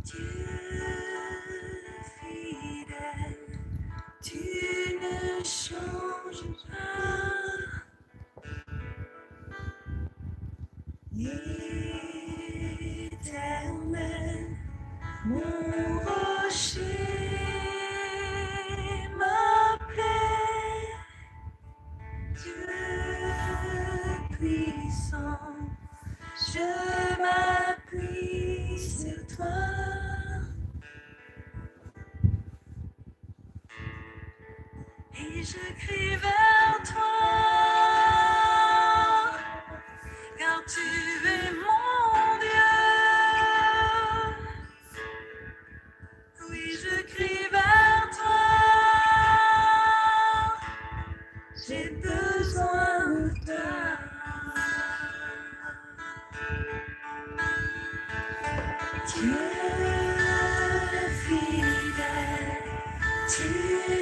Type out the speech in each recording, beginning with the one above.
Dieu fidèle, tu ne changes pas. Éternel, mon rocher, ma paix, Dieu puissant, je m'appuie sur toi. Et je crie vers toi, car tu es mon Dieu. Oui, je crie vers toi, j'ai besoin de toi. Dieu fidèle, tu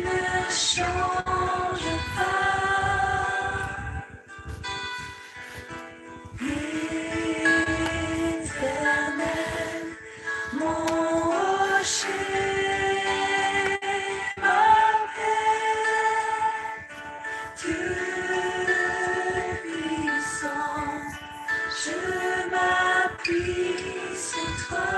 ne changes pas. Éternel, mon rocher, ma paix, Dieu puissant, je m'appuie sur toi.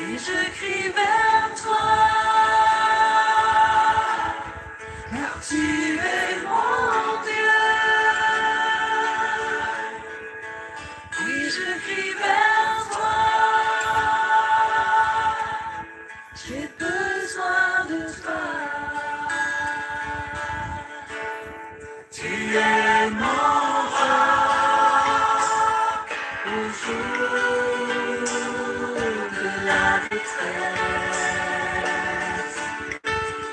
Et je crie vers toi, car tu es mon Dieu. Oui, je crie vers toi, j'ai besoin de toi. Tu es mon roc au jour de la détresse.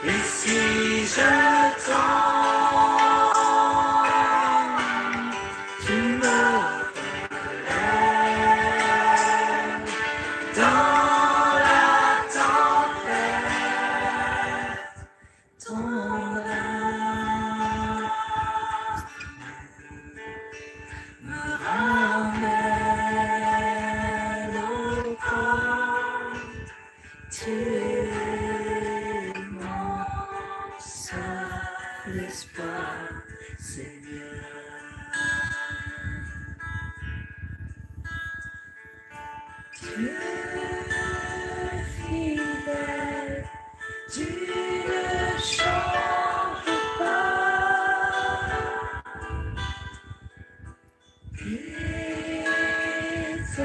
Et si je tombe, tu me relèves dans la tempête. Ton âme me ramène au compte. Tu es mon seul espoir, Seigneur. Dieu fidèle, tu ne changes pas.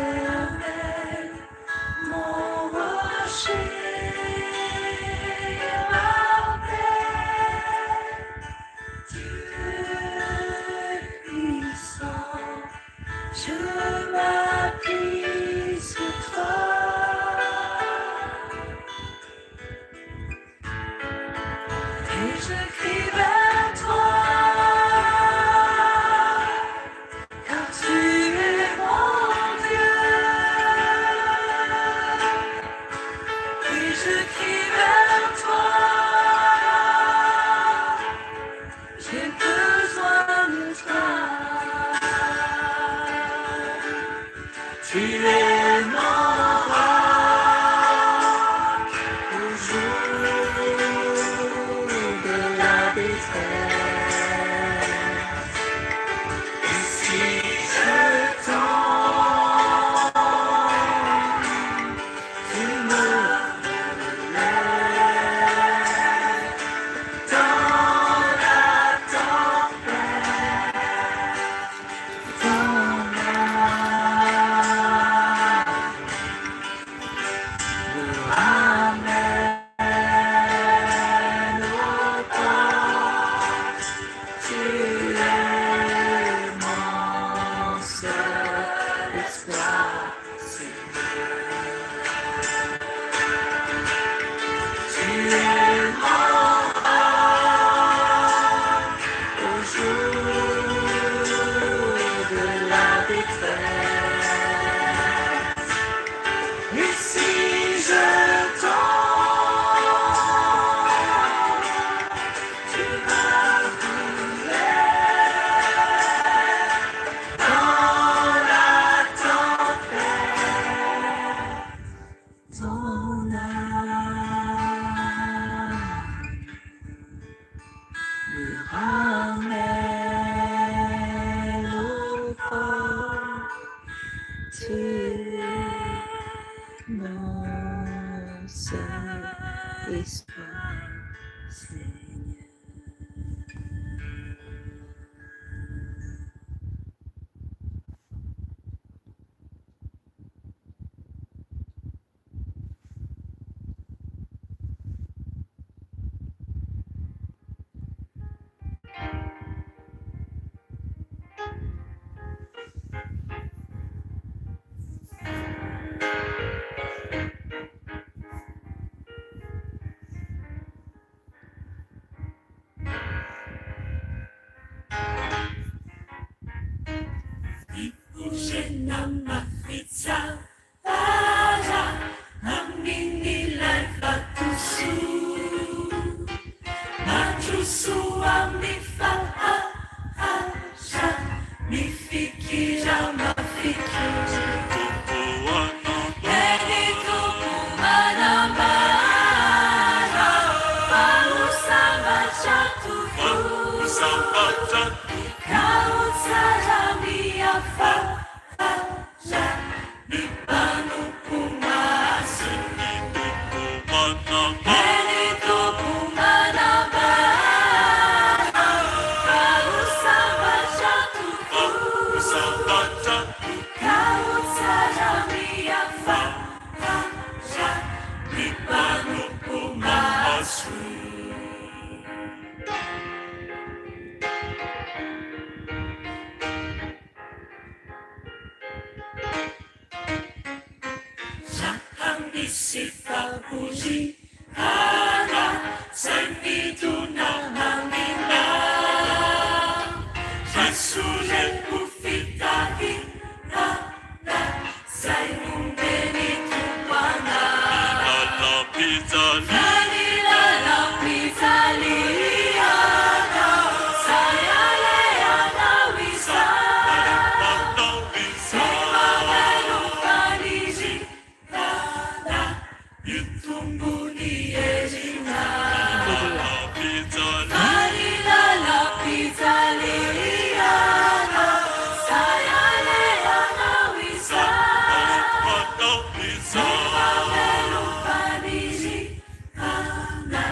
Éternel, mon rocher, ma paix, Dieu puissant, je m'appuie sur toi. Et je crie vers toi, car tu es mon Dieu. Et je crie vers toi, j'ai besoin de toi. Tu es mon roc au jour de la détresse. Et si je tombe, tu me relèves dans la tempête. Ton âme Ujena aminilay fatoso matrosoa mifahaja mifikira mafikira eny tompo manambara fausambatra tokoa kao tsara miafahaja mipanompo maso eny tompo manambara fausambatra tokoa kao tsara miafahaja mipanompo maso misy faborihana zay midona amina fasoleko fitahirana zay ombeny tompana fanilalampijaliana zay aleanao izany zay mamelompanizirana itombony erina fanilalampijaliana zay aleanao izany zay mamelompanizirana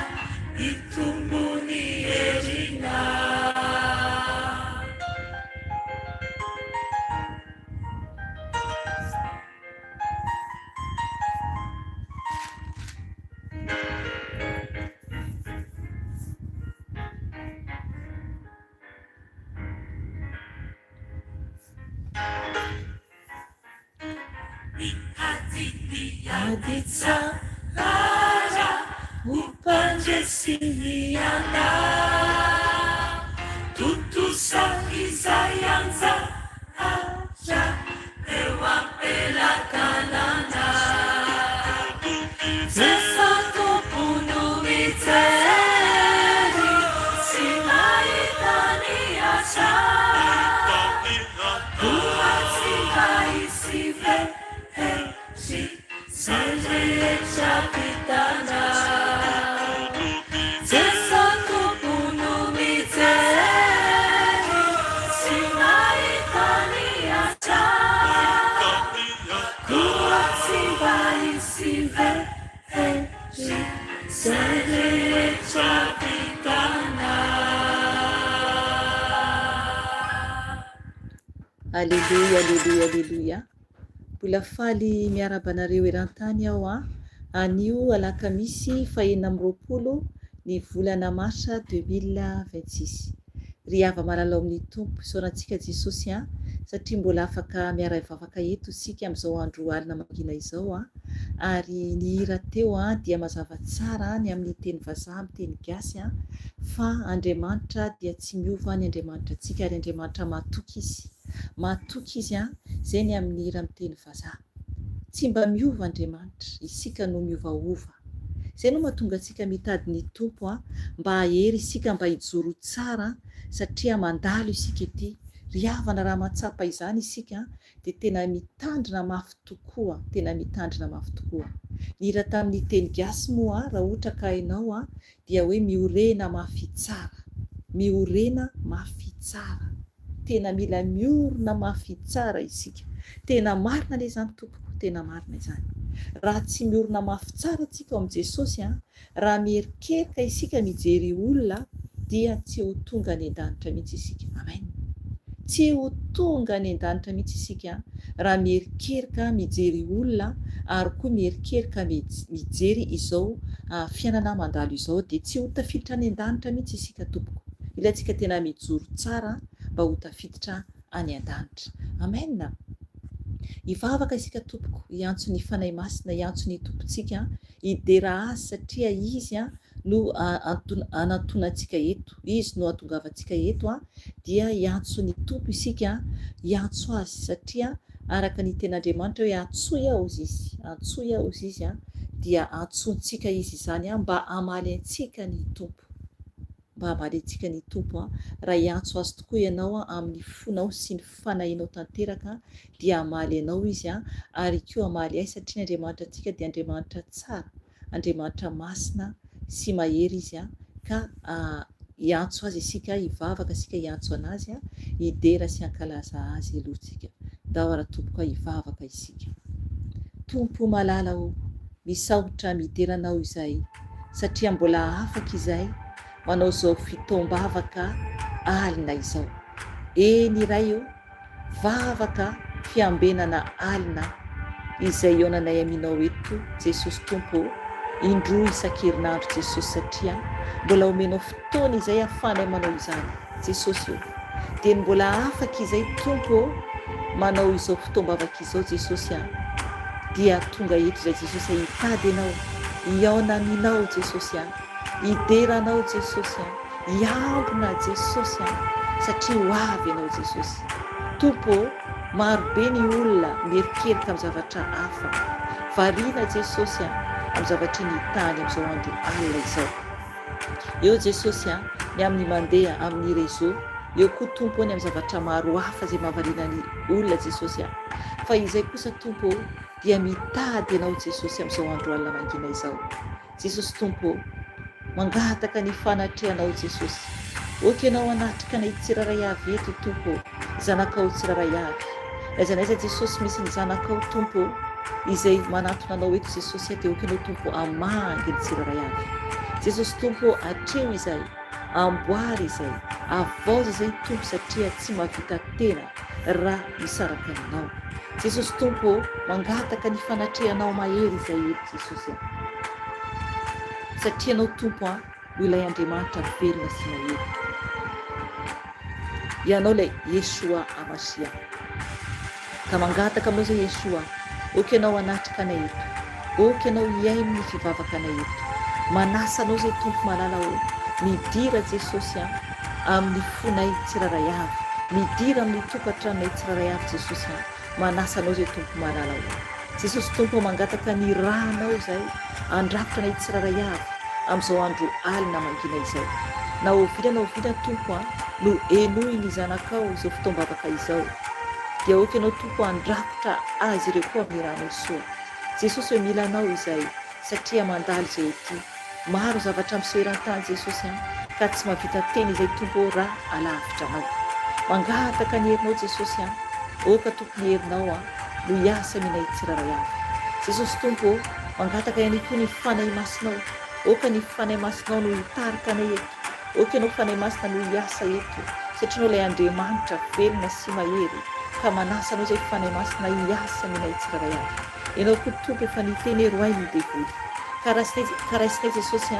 itombony erina. Hadi tsara upandresiniana tutusa izay anjara eo ampelatanana zesa tompono mijery sy mahitany atrany ohatsika isivehery zay rehetra pitana zesa tompono mijery sy mahitany atrany ohatsika isivehery zay rehetra pitana. Alléluia, alléluia, alléluia. Mbola faly miaraba anareo eran-tany aho anio alakamisy fahenina amby roapolo ny volana marsa 2026. Ry hava malalao amin'ny tompo isaorantsika Jesosy satria mbola afaka miara-bavaka eto isika amin'izao andro alina mangina izao ary ny hira teo dia mazava tsara ny amin'ny teny vazaha amin'ny teny gasy fa Andriamanitra dia tsy miova ny Andriamanitra antsika ary Andriamanitra matoky izy. Matoky izy zay ny amin'ny hira amin'ny teny vazaha. Tsy mba miova Andriamanitra, isika no miovaova. Zay no mahatonga antsika mitady ny tompo mba hahery isika mba hijoro tsara satria mandalo isika ety. Ry havana raha matsapa izany isika dia tena mitandrina mafy tokoa, tena mitandrina mafy tokoa. Ny hira tamin'ny teny gasy moa raha ohatra ka hainao dia hoe miorena mafy tsara, miorena mafy tsara. Tena mila miorona mafy tsara isika. Tena marina ilay izany tompoko, tena marina izany. Raha tsy miorona mafy tsara tsika ao amin'i Jesosy raha mierikerika isika mijery olona dia tsy ho tonga any an-danitra mihitsy isika. Amen. Tsy ho tonga any an-danitra mihitsy isika raha mierikerika mijery olona ary koa mierikerika mijery izao fiainana mandalo izao dia tsy ho tafiditra any an-danitra mihitsy isika tompoko. Ilayntsika tena mijoro tsara mba ho tafiditra any an-danitra. Amen. Hivavaka isika tompoko, hiantso ny fanahy masina, hiantso ny tompontsika, hidera azy satria izy no anantonantsika eto, izy no atongavantsika eto dia iantso ny tompo isika, iantso azy satria araka ny ten'Andriamanitra hoe antsoy aho izy izy dia antsontsika izy izany mba hamaly antsika ny tompo, raha iantso azy tokoa ianao amin'ny fonao sy ny fanahinao tanteraka dia hamaly anao izy ary koa hamaly ahy satria ny Andriamanitra antsika dia Andriamanitra tsara, Andriamanitra masina sy mahery izy ka iantso azy isika, hivavaka isika iantso anazy hidera sy hankalaza azy alohantsika. Dao ara tompoka hivavaka isika. Tompo malala misaotra mideranao izay satria mbola afaka izay manao zao fitombavaka alina izao. Eny iray vavaka fiambenana alina izay eonanay aminao eto Jesosy Tompo, indroa isan-kerinandro Jesosy satria mbola omenao fotoana izay ahafanay manao izany Jesosy dia mbola afaka izay Tompo manao izao fitombavaka izao Jesosy dia tonga eto izay Jesosy hitady anao, hiaona aminao Jesosy hideranao Jesosy hiambina Jesosy satria ho avy ianao Jesosy. Tompo, marobe ny olona merikerika amin'ny zavatra hafa, variana Jesosy amin'ny zavatra ny tany amin'izao andro alina izao. Eo Jesosy ny amin'ny mandeha amin'ny réseau, eo koa Tompo ny amin'ny zavatra maro hafa izay mahavariana ny olona Jesosy fa izay kosa Tompo dia mitady ianao Jesosy amin'izao andro alina mangina izao. Jesosy Tompo, mangataka ny fanatrehanao Jesosy. Oka ianao anatrika nay tsiraray avy eto Tompo, zanakao tsiraray avy. Aiza n'aiza Jesosy misy ny zanakao Tompo izay manatona anao eto Jesosy dia oka ianao Tompo hamangy ny tsiraray avy. Jesosy Tompo, atreo izay, amboary izay, avaozy izay Tompo satria tsy mahavita tena raha misaraka aminao. Jesosy Tompo, mangataka ny fanatrehanao mahery izay eto Jesosy satria anao Tompo ho ilay Andriamanitra velona sy mahery. Ianao ilay Yeshua Amasia, ka mangataka aminao izay Yeshua, oka ianao anatrika anay eto, oka ianao hiaino ny fivavaka anay eto, manasa anao izay Tompo malala midira Jesosy amin'ny fonay tsiraray avy, midira amin'ny tokantranonay tsiraray avy Jesosy, manasa anao izay Tompo malala Jesosy Tompo, mangataka ny rahanao izay andrafitra anay tsiraray avy amin'izao andro alina mangina izao. Na oviana Tompo no enoy ny zanakao izao fitombavaka izao dia oka ianao Tompo andrafitra azy ireo koa amin'ny ranao soa. Jesosy hoe mila anao izay satria mandalo izay ety, maro zavatra misehoeran-tany Jesosy ka tsy mahavita teny izay Tompo raha alavitra anao. Mangataka ny herinao Jesosy oka tokony herinao no hiasa aminay tsiraray avy. Jesosy Tompo, mangataka ihany koa ny fanahy masinao, oka ny fanahy masinao no hitarika anay eto, oka ianao fanahy masina no hiasa eto satria anao ilay Andriamanitra velona sy mahery ka manasa anao izay fanahy masina hiasa aminay tsiraray avy. Ianao koa Tompo efa niteny roay ny devoly ka raisinay Jesosy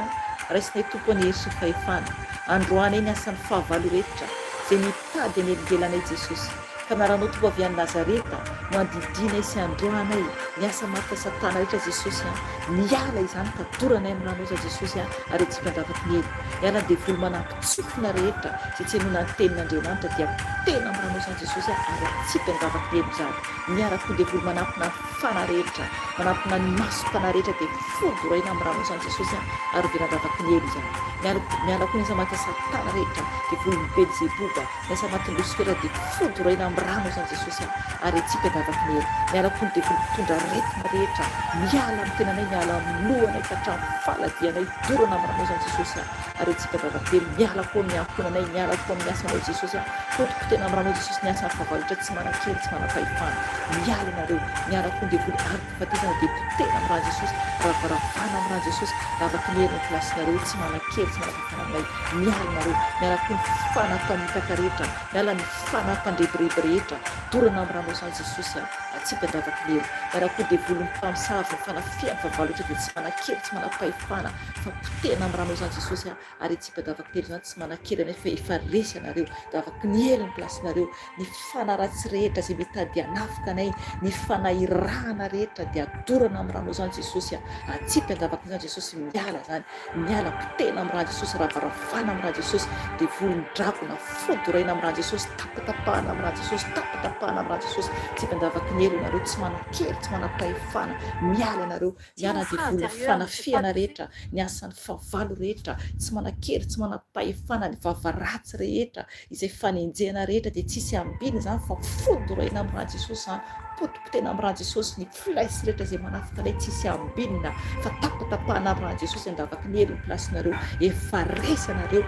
raisinay Tompo ny hery sy fahefana androany eny asan'ny fahavalo rehetra izay mitady any elingelanay Jesosy ka naranao Tompo avy any Nazareta no andidinay sy androanay ny asa marika Satana rehetra Jesosy miala izany ka doranay amin'ny ranao za Jesosy ary tsy mandavaky ny hely miala devoly manampitsofina rehetra izay tsy hanona ny tenin'Andriamanitra dia tena amin'ny ranao za Jesosy ary tsy mandavaky ny hely zany miaraka ny devoly manampina ny fana rehetra, manampina ny masotana rehetra dia fodoraina amin'ny ranao za Jesosy ary virandavaky ny hely zany. Miala koa ny asa marika Satana rehetra devoly Belzebuba ny asa marika Lucifer dia fodoraina amin'ny ranao za Jesosy ary tsy mandavaky ny hely. Miala koa ny devoly mpitondra retina rehetra miala amin'ny tenanay, miala amin'ny lohanay ka hatramin'ny faladianay dorana amin'ny ranao za Jesosy ary tsy mandavaky ny hely. Miala koa amin'ny ankonanay, miala koa amin'ny asanao Jesosy fotoko tena amin'ny ranao Jesosy ny asan'ny fahavalitra tsy manan-kely tsy manam-pahefana. Miala ianareo, miala koa ny devoly arika fatezana dia tena amin'ny ranao Jesosy ravaravana amin'ny ranao Jesosy ravaky ny hely ny plasinareo tsy manan-kely tsy manam-pahefana aminay. Miala ianareo, miala koa ny fanampanitaka rehetra, miala ny fanampandrebireby rehetra dorana amin'ny ranao izany Jesosy tsy ampiandavaka lero miaraka dia volony mpamosavy ny fanafiany vavalo ohatra dia tsy manakely tsy manam-pahefana fa potehina amin'ny ranao izany Jesosy ary tsy ampiandavaka lero izany tsy manakely anefa efa resy anareo dia afaka ny hely ny plasinareo ny fanaratsy rehetra izay mitady hanafika anay ny fanahirahana rehetra dia adorana amin'ny ranao izany Jesosy tsy ampiandavaka izany Jesosy miala zany miala potehina amin'ny rano Jesosy ravaravana amin'ny rano Jesosy dia volon-drakona fodoraina amin'ny rano Jesosy tapatapahana amin'ny rano Jesosy tapatapahana amin'ny rano Jesosy tsy ampiandavaka ny helo ianareo tsy manakely tsy manam-pahefana miala ianareo miala dia volona fanafiana rehetra ny asan'ny favalo rehetra tsy manakely tsy manam-pahefana ny vavaratsy rehetra izay fanenjehana rehetra dia tsisy ambiny zany fa fodoraina amin'ny rano Jesosy zany potipotena amin'ny rano Jesosy ny flaisy rehetra izay manafika anay tsisy ambinina fa tapatapahana amin'ny rano Jesosy andavaka ny helo ny plasinareo efa resy anareo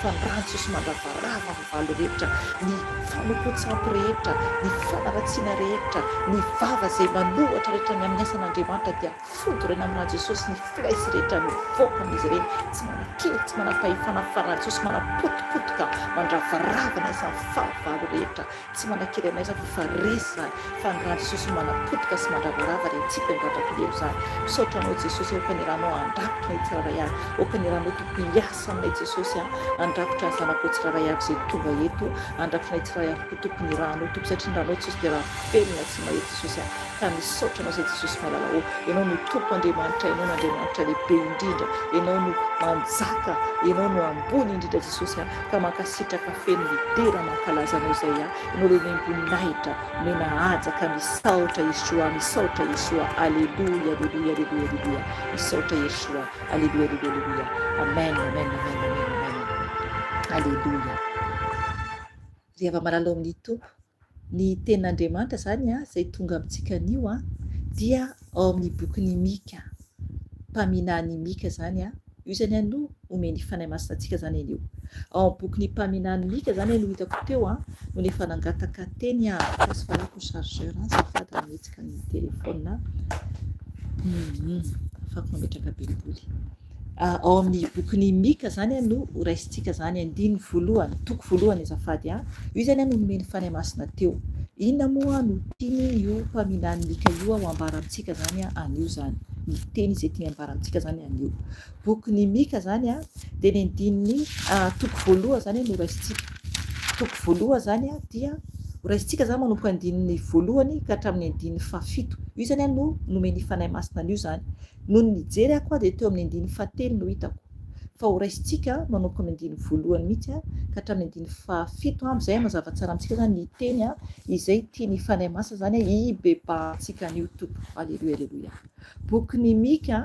fa ny rano Jesosy mandravarava vavalo rehetra ny fanokotsampy rehetra ny fanaratsiana rehetra ny vava izay manohatra rehetra ny amin'ny asan'Andriamanitra dia fodoraina amin'ny rano Jesosy ny flaisy rehetra mivoaka amin'izy ireny tsy manakely tsy manam-pahefana fa rano Jesosy manapotipotika mandravarava ny asan'ny fahavalo rehetra tsy manakely aminay zany fa resy zany fa ny rano Jesosy manapotika sy mandravarava dia tsy ampiandavaka lero zany misaotra anao Jesosy eoka ny ranao andrakotra ny tsiraray avy oka ny ranao tokony hiasa aminay Jesosy andrakotra ny zanako tsiraray avy izay tonga eto andrakotra ny tsiraray avy koa tokony ranao tompo satria ny ranao Jesosy dia raha velona tsy mahety Jesosy ka misaotra anao izay Jesosy malalao ianao no tompo Andriamanitra ianao no Andriamanitra lehibe indrindra ianao no manjaka ianao no ambony indrindra Jesosy ka mankasitraka feno lidera mankalaza anao izay ianao le membonahitra menahajaka misaotra Yeshua alleluia alleluia alleluia alleluia misaotra Yeshua alleluia alleluia alleluia amen amen amen amen amen alleluia rehefa malalao amin'ny tompo ny tenin'Andriamanitra zany izay tonga amintsika anio dia ao amin'ny bokin'ny Mika mpaminany Mika zany io zany no omeny fanahy masina antsika zany anio ao amin'ny bokin'ny mpaminany Mika zany no hitako teo no efa nangataka teny tasy valako chargeur safady manetsika ny telefona afaka mametraka beliboly ao amin'ny bokin'ny Mika zany no raisintsika zany andiny voalohany toko voalohany azafady io zany no nomeny fanahy masina teo inona moa no tiany io mpaminany Mika io ho ambara amintsika zany anio zany ny teny izay tiany ambara amintsika zany anio bokin'ny Mika zany dia ny andininy toko voalohany zany no raisintsika toko voalohany zany dia raisintsika zany manomboka andininy voalohany ka hatramin'ny andininy fahafito io zany no nomeny fanahy masina anio zany noho ny nijery ako dia teo amin'ny andininy fahatelo no hitako fa ho raisintsika manomboka amin'ny andininy voalohany mihitsy ka hatramin'ny andininy fahafito amin'izay mazava tsara amintsika zany ny teny izay tiany fanahy masina zany hibebahantsika anio tompo alleluia alleluia bokin'ny Mika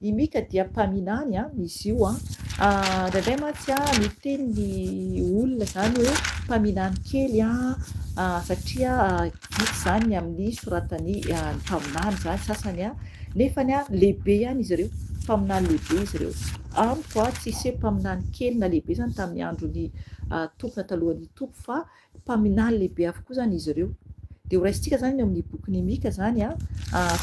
i Mika dia mpaminany izy io indraindray mantsy miteny ny olona zany hoe mpaminany kely satria vitsy zany amin'ny soratany mpaminany zany sasany nefany lehibe ihany izy ireo mpaminany lehibe izy ireo amiko tsy hisy hoe mpaminany kely na lehibe zany tamin'ny andron'ny tompona talohan'ny tompo fa mpaminany lehibe avokoa zany izy ireo dia ho raisintsika zany eo amin'ny bokin'ny Mika zany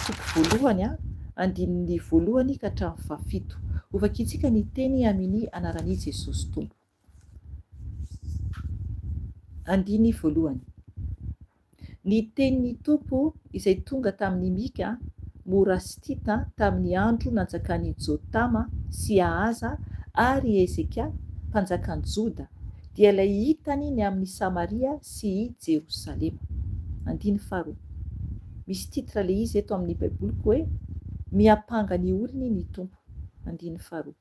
toko voalohany andininy voalohany ka hatramin'ny fahafito ho vakiantsika ny teny amin'ny anaran'i Jesosy tompo andiny voalohany ny tenin'ny tompo izay tonga tamin'ny Mika mora sy tita tamin'ny andro nanjakan'i Jotama sy Ahaza ary Ezekia mpanjakan'i Joda dia ilay hitany ny amin'ny Samaria sy Jerosalema andiny faharoa misy titra le izy eto amin'ny baiboliko hoe miapanga ny olony ny tompo andiny faharoa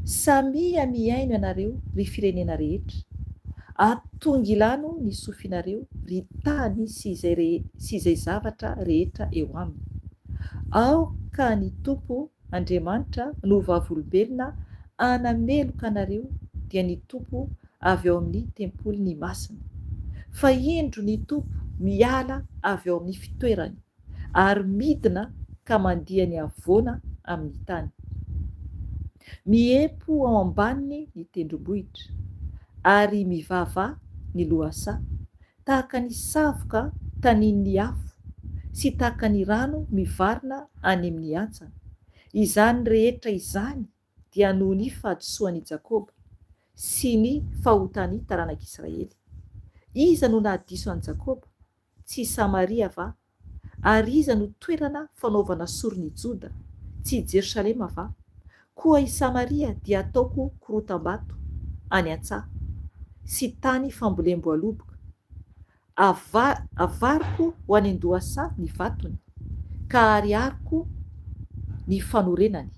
samia miaino ianareo ry firenena rehetra atongilano ny sofinareo ry tany sy izay zavatra rehetra eo aminy ao ka ny tompo Andriamanitra no vavolombelona anameloka anareo dia ny tompo avy ao amin'ny tempoly ny masina fa indro ny tompo miala avy ao amin'ny fitoerany ary midina ka mandiha ny avoana amin'ny tany miempo ao ambaniny ny tendrombohitra ary mivava ny lohasaha tahaka ny savoka tanin'ny afo sy tahaka ny rano mivarina any amin'ny antsana izany rehetra izany dia noho ny fahadisoan'i Jakoba sy ny fahotany taranak'Israely Iza no nahadiso an'i Jakoba? Tsy Samaria va? Ary iza no toerana fanaovana sorony Joda? Tsy Jerosalema va? Koa i Samaria dia ataoko korotam-bato any an-tsaha sy tany fambolemboaloboka. Avariko ho any an-dohasa ny vatony, ka ariariko ny fanorenany.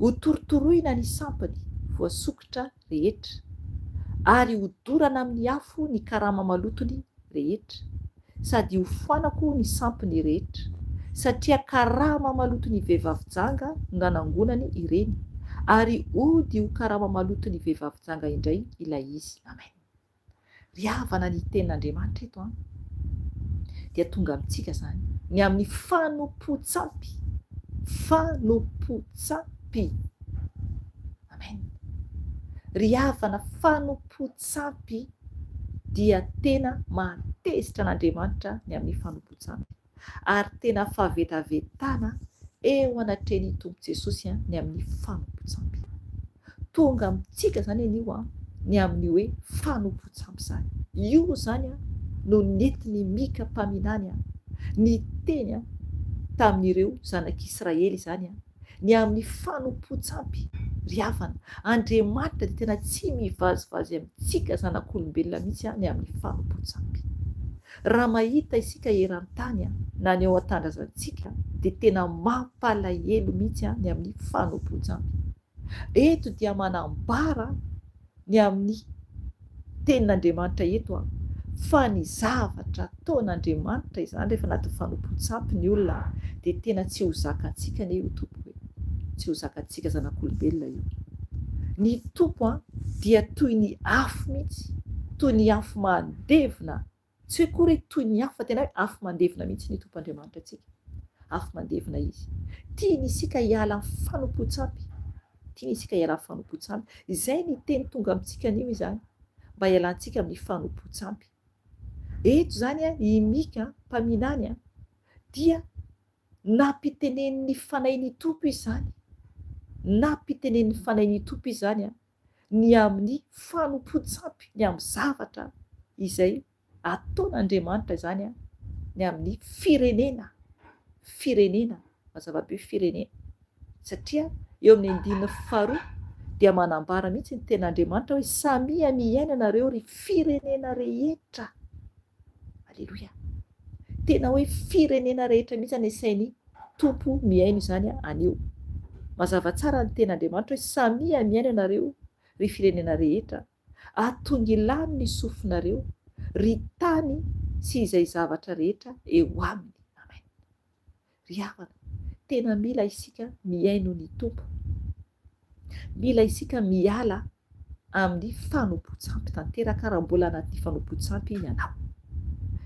Hotorotoroina ny sampany, voasokotra rehetra, ary hodorana amin'ny afo ny karama malotony rehetra, sady hofoanako ny sampony rehetra, satria karama malotony vehivavy janga no nanangonany ireny, ary ody ho karama malotony vehivavy janga indray ilay izy. Amen. Ry havana ny tenin'Andriamanitra eto dia tonga amintsika zany ny amin'ny fanompo-tsampy. Fanompo-tsampy. Amen. Ry havana fanompo-tsampy dia tena matezitra an'Andriamanitra ny amin'ny fanompo-tsampy, ary tena favetavetana eo anatrehan'ny Tompo Jesosy ny amin'ny fanompo-tsampy. Tonga amintsika zany anio ny amin'ny hoe fanompo-tsampy zany. Io zany no nentiny Mika mpaminany ny teny tamin'ireo zanak'Israely zany ny amin'ny fanompo-tsampy. Ry havana, Andriamanitra dia tena tsy mivazivazy amintsika zanak'olombelona mihitsy ny amin'ny fanompo-tsampy. Raha mahita isika eran-tany na ny ao an-tandrazantsika dia tena mampalahelo mihitsy ny amin'ny fanompo-tsampy. Eto dia manambara ny amin'ny tenin'Andriamanitra eto fa ny zavatra ataon'Andriamanitra izany rehefa anaty fanompo-tsampy ny olona dia tena tsy ho zakantsika anie io tompo, tsy ho zakantsika zanak'olombelona io. Ny tompo dia toy ny afo mihitsy, toy ny afo mandevina, tsy hoe kory toy ny afo fa tena hoe afo mandevina mihitsy ny tompo Andriamanitra antsika. Afo mandevina izy. Tiany isika hiala amin'ny fanompo-tsampy. Tiany isika hiala amin'ny fanompo-tsampy. Izay ny teny tonga amintsika anio izany, mba hialantsika amin'ny fanompo-tsampy. Eto zany i Mika mpaminany dia nampitenen'ny fanahin'ny tompo izy zany. Nampitenen'ny fanahin'ny tompo izy zany ny amin'ny fanompo-tsampy, ny amin'ny zavatra izay ataon'Andriamanitra zany ny amin'ny firenena. Firenena, mazava be firenena. Satria eo amin'ny 5:2 dia manambara mihitsy ny ten'Andriamanitra hoe samia miaina nareo ry firenena rehetra. Aleloia. Tena hoe firenena rehetra mihitsy ny sain'ny tompo miaino izany anio. Mazava tsara ny ten'Andriamanitra hoe samia miaina nareo ry firenena rehetra, atongilano ny sofinareo ry tany sy izay zavatra rehetra eo aminy. Amen. Ry havana, tena mila isika miaino ny tompo. Mila isika miala amin'ny fanompo-tsampy tanteraka raha mbola anaty fanompo-tsampy ianao.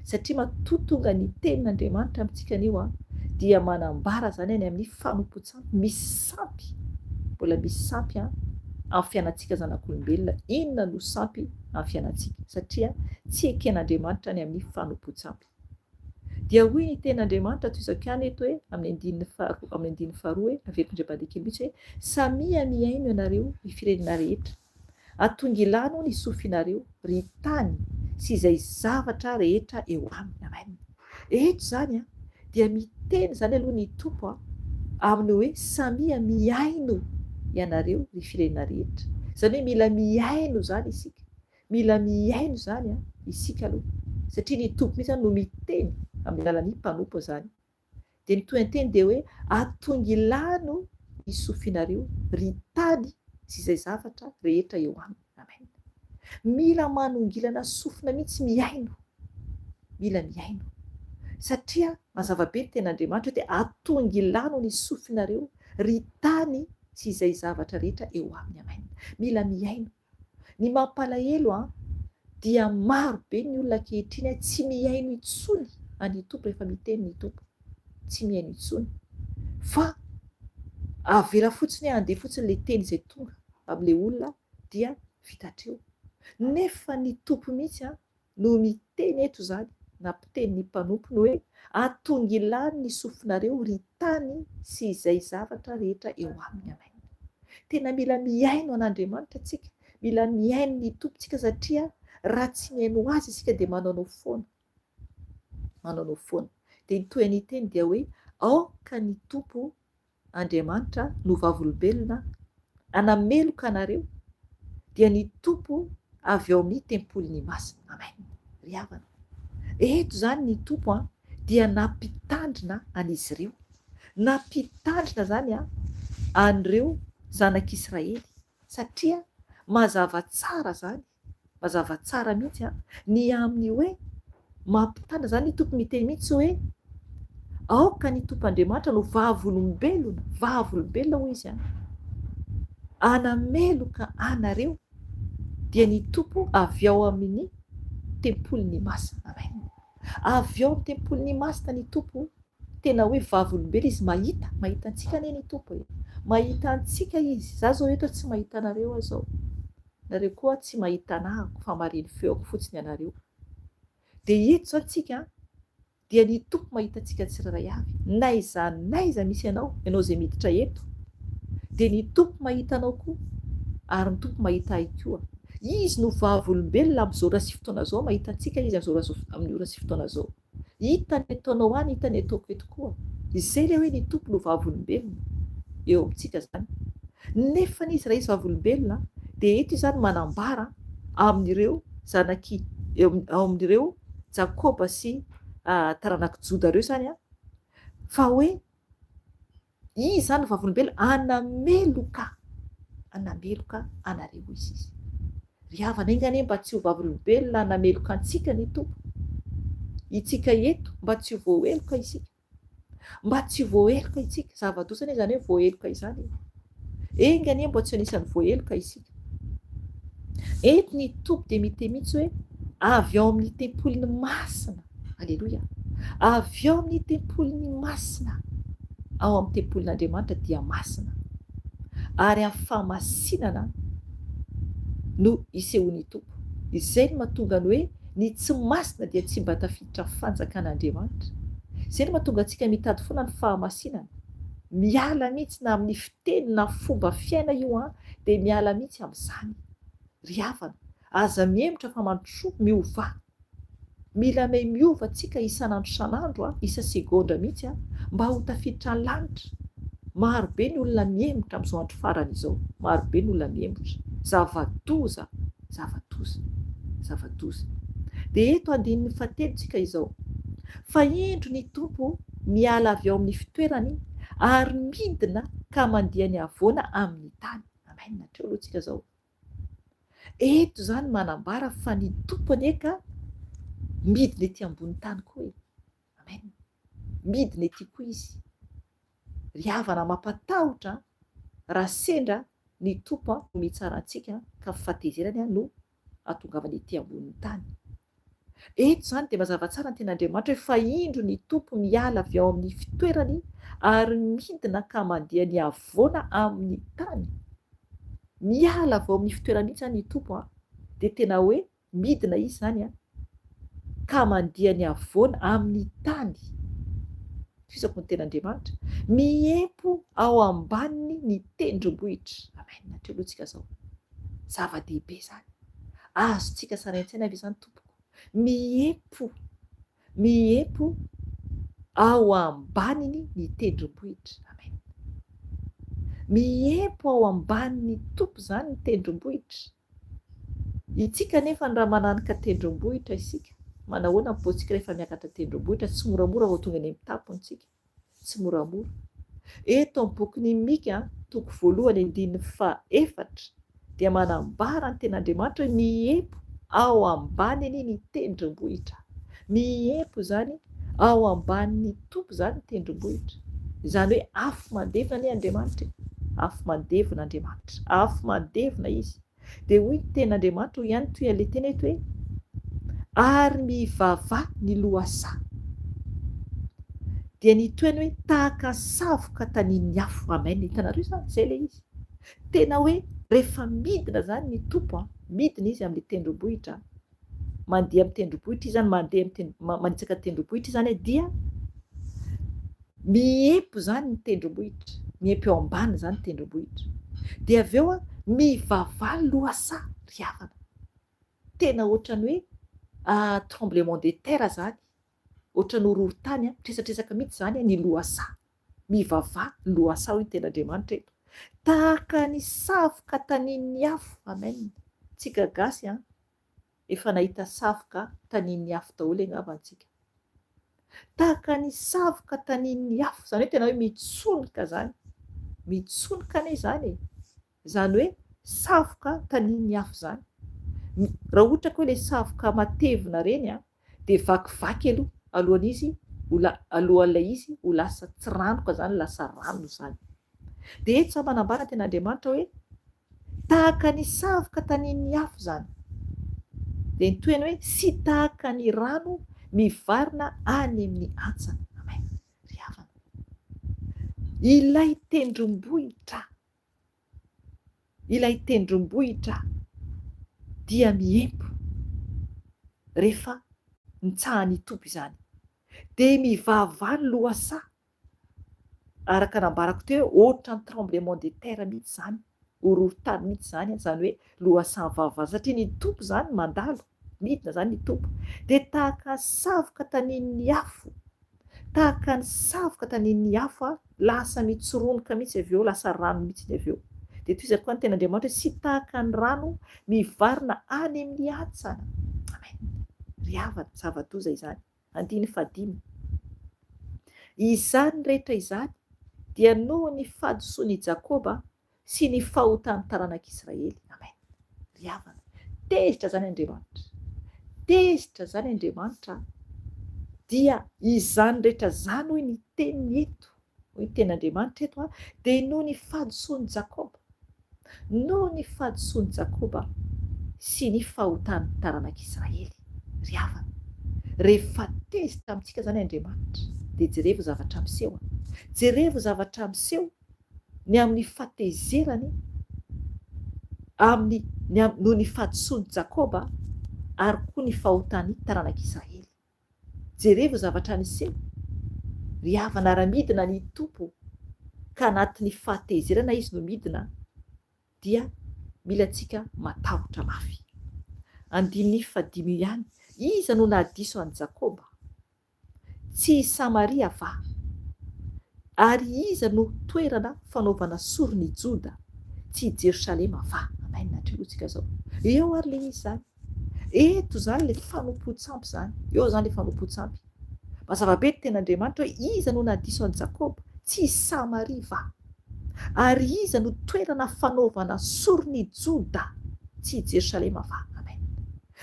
Satria matotonga ny tenin'Andriamanitra amintsika anio dia manambara zany any amin'ny fanompo-tsampy. Misy sampy, mbola misy sampy amin'ny fiainantsika zanak'olombelona. Inona no sampy amin'ny fiainantsika? Satria tsy eken'Andriamanitra ny amin'ny fanompo-tsampy. Dia hoy ny tenin'Andriamanitra toy izao ihany eto hoe amin'ny 2 hoe averimandram-pandikely mihitsy hoe samia miaino ianareo ny firenena rehetra, atongilano ny sofinareo ry tany sy izay zavatra rehetra eo aminy. Amen. Eto zany dia miteny zany aloha ny tompo amin'ny hoe samia miaino ianareo ry firenena rehetra. Zany hoe mila miaino zany isika. Mila miaino zany isika aloha. Satria ny tompo mihitsy no miteny amin'ny alalan'ny mpanompo zany. Dia ny tohiteny dia hoe atongilano ny sofinareo ry tany sy izay zavatra rehetra eo aminy. Amen. Mila manongilana sofina mihitsy miaino. Mila miaino. Satria mazava be ny ten'Andriamanitra dia atongilano ny sofinareo ry tany sy izay zavatra rehetra eo aminy. Amen. Mila miaino. Ny mampalahelo dia maro be ny olona ankehitriny tsy miaino intsony any tompo rehefa miteny ny tompo. Tsy miaino intsony. Fa avela fotsiny andeha fotsiny ilay teny izay tonga amin'ilay olona dia vitatreo. Nefa ny tompo mihitsy no miteny eto zany, nampiteny ny mpanompo hoe atongilano ny sofinareo ry tany sy izay zavatra rehetra eo aminy. Amen. Tena mila miaino an'Andriamanitra tsika, mila miaino ny tompontsika satria raha tsy mihaino azy isika dia manaonao foana, manaonao foana. Dia ny toy ny teny dia hoe aoka ny tompo Andriamanitra no vavolombelona anameloka anareo dia ny tompo avy ao amin'ny tempoly ny masina. Amen. Ry havana, eto zany ny tompo dia nampitandrina an'izy ireo, nampitandrina zany an'ireo zanak'Israely, satria mazava tsara zany, mazava tsara mihitsy ny amin'ny hoe mampitandrina zany ny tompo miteny mihitsy hoe aoka ny tompo Andriamanitra no vavolombelona, vavolombelona hoy izy anameloka anareo dia ny tompo avy ao amin'ny tempoly ny masina. Amen. Avy ao amin'ny tempoly ny masina ny tompo, tena hoe vavolombelona izy, mahita antsika anie ny tompo, mahita antsika izy. Za zao eto tsy mahita anareo zao, nareo koa tsy mahita anahako fa mariny feoko fotsiny anareo. Dia eto zao tsika dia ny tompo mahita antsika tsirairay avy, n'aiza misy ianao zay miditra eto, dia ny tompo mahita anao koa, ary ny tompo mahita ahy koa. Izy no vavolombelona amin'izao ora sy fotoana zao, mahita antsika izy amin'ny ora sy fotoana zao. Hita ny ataonao any, hita ny ataoko eto koa. Izay ilay hoe ny tompo no vavolombelona eo amintsika zany. Nefa izy raha izy vavolombelona dia eto izany manambara amin'ireo zanaky, amin'ireo Jakoba sy taranaka Joda ireo zany fa hoe izy zany vavolombelona anameloka anareo izy. Ry havana, ingane mba tsy ho vavolombelona anameloka antsika ny tompo, itsika eto mba tsy ho voaheloka isika, mba tsy ho voaheloka isika. Zava-dosany zany hoe voaheloka izany, engane mba tsy anisany voaheloka isika. Eto ny tompo dia miteny mihitsy hoe avy ao amin'ny tempoly ny masina. Aleloia. Avy ao amin'ny tempoly ny masina. Ao amin'ny tempolin'Andriamanitra dia masina, ary amin'ny fahamasinana no isehoan'ny tompo. Izay no mahatonga ny hoe ny tsy masina dia tsy mba tafiditra fanjakan'Andriamanitra. Izay no mahatonga antsika mitady foana ny fahamasinana, miala mihitsy na amin'ny fiteny na fomba fiaina io dia miala mihitsy amin'izany. Ry havana, aza miemotra fa mandroso miova, mila miova antsika isan'andro isan'andro, isa segondra mihitsy mba ho tafiditra ny lanitra. Maro be ny olona miemotra amin'izao andro farany izao, maro be ny olona miemotra, zava-doza. Dia eto andininy fahatelontsika izao, fa endro ny tompo miala avy ao amin'ny fitoerany ary midina ka mandeha ny avoana amin'ny tany. Amen. Natreo aloha tsika zao. Eto zany manambara fa ny tompo aneka midina ety ambony tany koa. Amen. Midina ety koa izy. Ry havana, mampatahotra raha sendra ny tompo no mitsara antsika ka fifatezerany no atongavany ety ambony tany. Eto zany dia mazava tsara ny ten'Andriamanitra hoe fa indro ny tompo miala avy ao amin'ny fitoerany ary midina ka mandeha ny avoana amin'ny tany. Miala avy ao amin'ny fitoerany mihitsy ny tompo dia tena hoe midina izy zany ka mandeha ny avoana amin'ny tany. Fisako ny ten'Andriamanitra, miempo ao ambaniny ny tendrombohitra. Amen. Natreo aloha tsika zao, zava-dehibe zany, azontsika saraintsaina avy izany tompoko. Miempo ao ambaniny ny tendrombohitra. Amen. Miempo ao ambaniny tompo zany ny tendrombohitra. Itsika nefa raha mananika tendrombohitra isika, manahoana potsika rehefa miakatra tendrombohitra? Tsy moramora vao tonga any amin'ny tampontsika, tsy moramora. Eto amin'ny bokin'ny Mika toko 1:4 dia manambara ny ten'Andriamanitra hoe miempo ao ambaniny ny tendrombohitra. Miempo zany ao ambaniny tompo zany ny tendrombohitra. Izany hoe afo mandevona ny Andriamanitra, afo mandevona Andriamanitra, afo mandevona izy. Dia hoy ny ten'Andriamanitra ihany toy ilay teny eto hoe ary mivava ny lohasaha. Dia ny toeny hoe tahaka savoka tanin'ny afo. Amen. Hitanareo zany, izay ilay izy. Tena hoe rehefa midina zany ny tompo, midina izy amin'ny tendrombohitra, mandeha amin'ny tendrombohitra izy zany, manitsaka tendrombohitra zany dia miempo zany ny tendrombohitra, miempo eo ambany zany ny tendrombohitra. Dia avy eo mivava ny lohasaha. Ry havana, tena ohatran'ny hoe tremblement de terre zany, ohatran'ny horohorontany tresatresaka mihitsy zany ny lohasaha, mivavaha ny lohasaha hoy ny ten'Andriamanitra eto, tahaka ny savoka tanian'ny afo. Amen. Tsika gasy efa nahita savoka tanian'ny afo daholo angamba antsika. Tahaka ny savoka tanian'ny afo zany hoe tena hoe mitsonika zany, mitsonika anie zany e, zany hoe savoka tanian'ny afo zany. Raha ohatra ka hoe le savoka matevina reny dia vakivaky alohan'izy alohan'ilay izy ho lasa tsiranoka zany, lasa rano zany. Dia eto sa manambara ten'Andriamanitra hoe tahaka ny savoka tanian'ny afo zany, dia nitoena hoe sy tahaka ny rano mivarina any amin'ny antsana. Amen. Ry havana, ilay tendrombohitra dia miempo rehefa nitsahan'ny Tompo izany, dia mivavaha ny lohasaha, araka nambarako teo hoe ohatra ny tremblement de terre mihitsy zany, horohorontany mihitsy zany, zany hoe lohasaha mivavaha, satria ny Tompo zany mandalo, midina zany ny Tompo. Dia tahaka ny savoka tanian'ny afo, tahaka ny savoka tanian'ny afo lasa mitsoronoka mihitsy avy eo, lasa rano mihitsy avy eo. Dia toy izany koa ny ten'Andriamanitra hoe sy tahaka ny rano mivarina any amin'ny antsana. Amen. Ry havana, zava-doza izany. 5. Izany rehetra izany dia noho ny fahadisoan'i Jakoba sy ny fahotan'ny taranak'Israely. Amen. Ry havana, tezitra zany Andriamanitra, tezitra zany Andriamanitra, dia izany rehetra zany hoy ny teniny eto, hoy ny ten'Andriamanitra eto dia noho ny fahadisoan'i Jakoba, noho ny fahadisoan'i Jakoba sy ny fahotan'ny taranak'Israely. Ry havana, rehefa tezitra amintsika zany Andriamanitra dia jerevo zavatra miseho, jerevo zavatra miseho ny amin'ny fahatezerany noho ny fahadisoan'i Jakoba ary koa ny fahotan'ny taranak'Israely. Jerevo zavatra niseho. Ry havana, raha midina ny Tompo ka anatin'ny fahatezerana izy no midina, dia mila antsika matahotra mafy. 5 ihany, iza no nahadiso an'i Jakoba? Tsy Samaria va? Ary iza no toerana fanaovana sorony Joda? Tsy Jerosalema va? Amen. Natrilotsika zao. Eo ary le izy zany. Eto zany le fanompo-tsampy zany. Eo zany le fanompo-tsampy. Mazava be ten'Andriamanitra hoe iza no nahadiso an'i Jakoba? Tsy Samaria va? Ary iza no toerana fanaovana sorony Joda? Tsy Jerosalema va? Amen.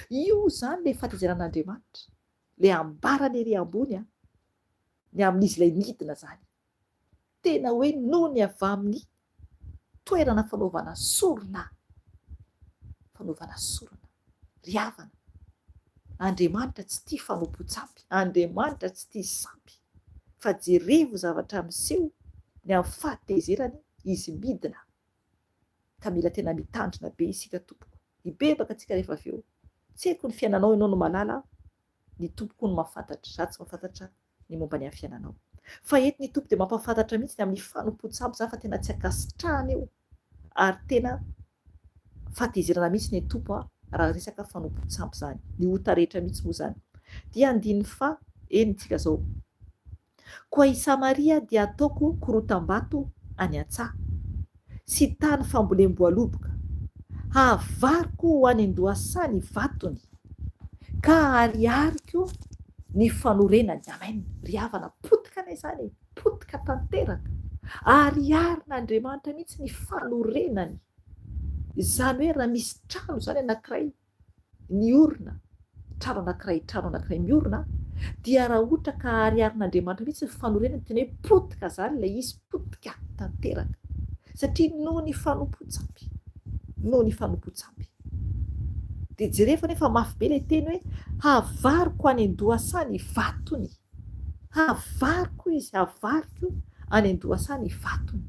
Io zany le fahatezeran'Andriamanitra, le ambarany ery ambony ny amin'izy ilay midina zany. Tena hoe noho ny avy amin'ny toerana fanaovana sorona. Fanaovana sorona. Ry havana, Andriamanitra tsy tia fanompo-tsampy, Andriamanitra tsy tia sampy, fa jerevo zavatra miseho ny amin'ny fahatezerany izy midina. Ka mila tena mitandrina be isika tompoko, hibebaka antsika rehefa avy eo. Tsy haiko ny fiainanao ianao no malala, ny tompoko no mahafantatra, za tsy mahafantatra ny momba ny amin'ny fiainanao. Fa eto ny Tompo dia mampahafantatra mihitsy ny amin'ny fanompo-tsampy zany, fa tena tsy akasitrahana eo, ary tena fahatezerana mihitsy ny Tompo raha resaka fanompo-tsampy zany, ny ota rehetra mihitsy moa zany. Dia 5 enitsika zao. Koa i Samaria dia ataoko korotam-bato any an-tsaha sy tany fambolemboaloboka, havariko ho any an-dohasaha ny vatony, ka ariariko ny fanorenany. Amen. Ry havana, potika anay zany, potika tanteraka, ariarin'Andriamanitra mihitsy ny fanorenany. Izany hoe raha misy trano zany anankiray miorina, trano anankiray miorina, dia raha ohatra ka ariarin'Andriamanitra mihitsy ny fanorenany, tena hoe potika zany ilay izy, potika tanteraka, satria noho ny fanompo-tsampy, noho ny fanompo-tsampy. Dia jereva nefa mafy be ilay teny hoe havariko any an-dohasaha ny vatony, havariko izy, havariko any an-dohasaha ny vatony,